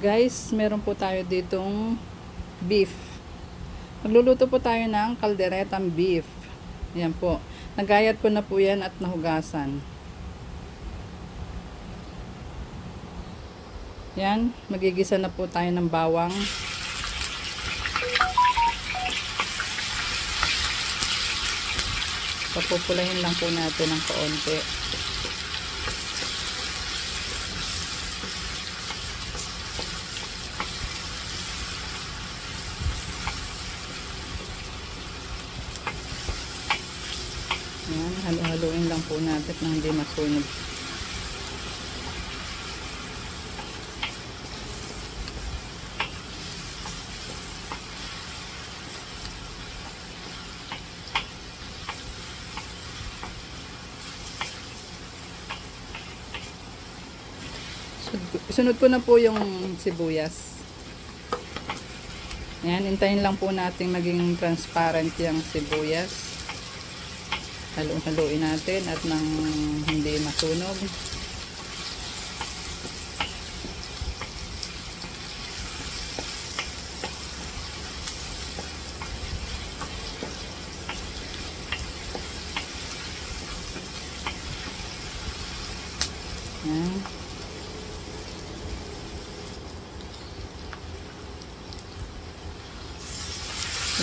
Guys, meron po tayo ditong beef. Magluluto po tayo ng kalderetang beef. Yan po. Nagayat ko na po yan at nahugasan. Yan, magigisa na po tayo ng bawang. Papupulahin lang po natin ng kaunti. Yan, halo-haloin lang po natin nang hindi masunog. Isunod ko na po yung sibuyas. Yan, hintayin lang po natin maging transparent yung sibuyas. Haluin natin at nang hindi masunog. Yan.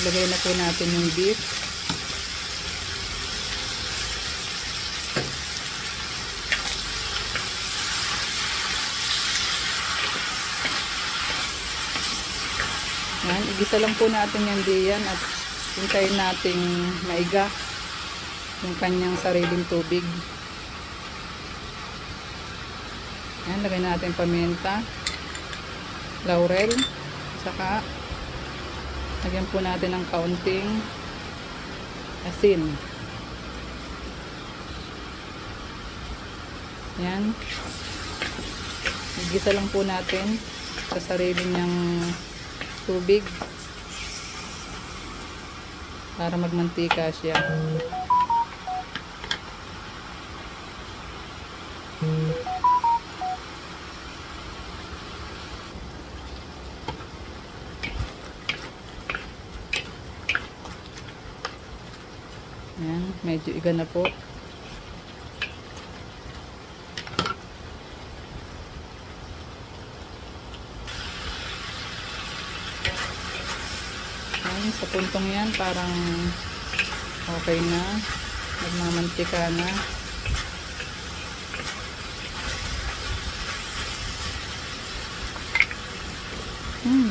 Ilagay na po natin yung beef. Yan, igisa lang po natin yung diyan at hintayin nating maiga yung kanyang sariling tubig. Yan, lagay natin paminta, laurel, saka lagyan po natin ng kaunting asin. Yan. Igisa lang po natin sa sarili niyang tubig para magmantika siya. Yan, medyo iga na po. Yan, sa puntong yan parang okay na, nagmamantika na.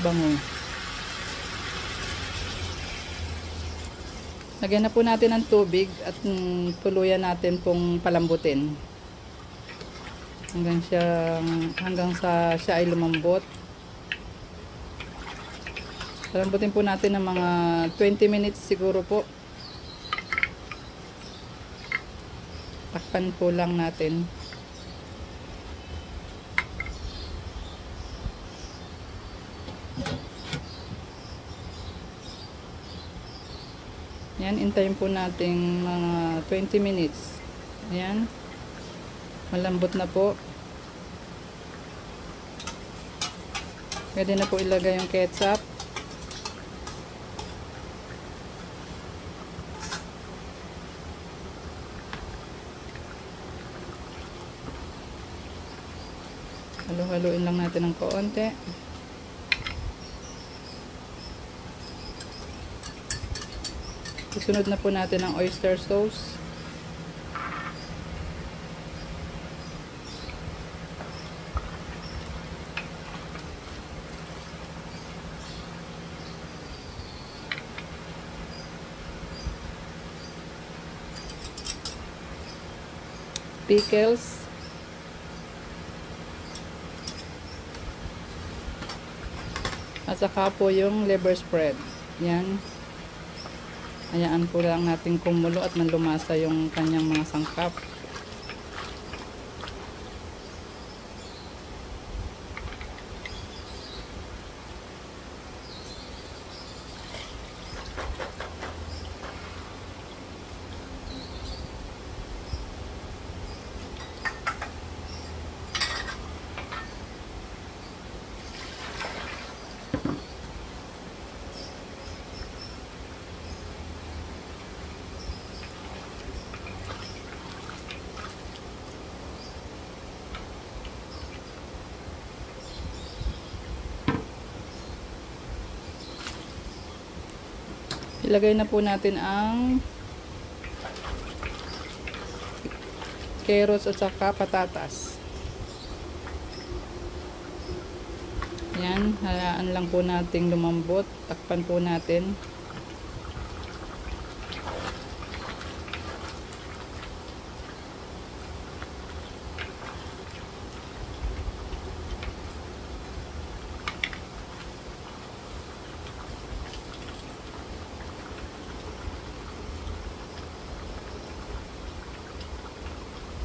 Bango. Lagyan na po natin ng tubig at tuluyan natin pong palambutin hanggang sa siya ay lumambot. Palambutin po natin ng mga 20 minutes siguro po. Takpan po lang natin. Yan, intayin po natin mga 20 minutes. Yan. Malambot na po. Pwede na po ilagay yung ketchup. Halo-haloin lang natin ng kaunti. Isunod na po natin ang oyster sauce. Pickles. At saka po yung liver spread. Yan. Hayaan po lang natin kumulo at manlumasa yung kanyang mga sangkap. Ilagay na po natin ang carrots at saka patatas. Yan, hayaan lang po nating lumambot. Takpan po natin.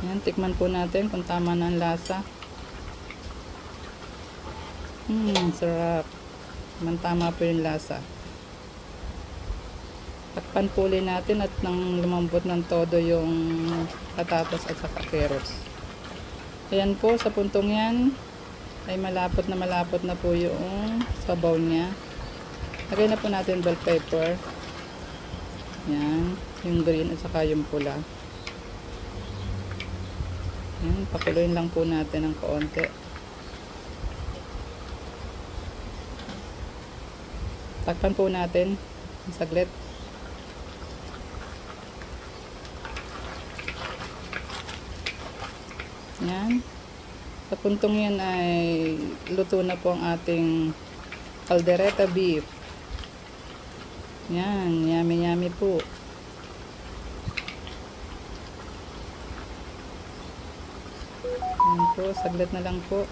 Yan, tikman po natin kung tama na ang lasa. Sarap. Tama po yung lasa. Takpan po ulit natin at nang lumambot ng todo yung patatas at saka carrots. Ayan po, sa puntong yan ay malapot na po yung sabaw niya. Lagay na po natin bell pepper. Yan, yung green at saka yung pula. Yan, pakuloyin lang po natin ng kaunti. Takpan po natin saglit. Yan. Sa puntong yan ay luto na po ang ating caldereta beef. Yan, yummy yummy po. Yan po, saglit na lang po.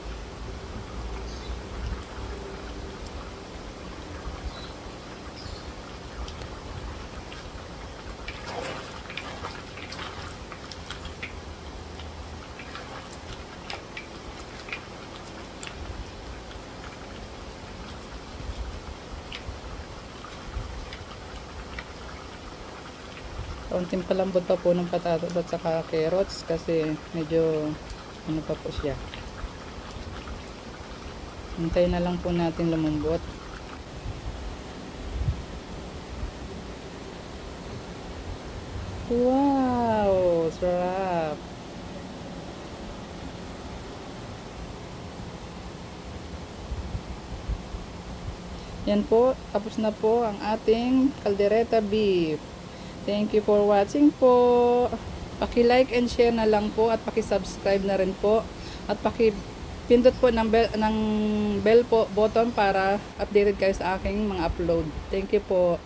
Kaunting palambot pa po ng patatas at saka carrots kasi medyo ano pa po siya. Hintayin na lang po natin lumambot. Wow! Sarap! Yan po, tapos na po ang ating caldereta beef. Thank you for watching po. Paki-like and share na lang po at paki-subscribe na rin po at paki-pindot po ng bell po button para updated kayo sa aking mga upload. Thank you po.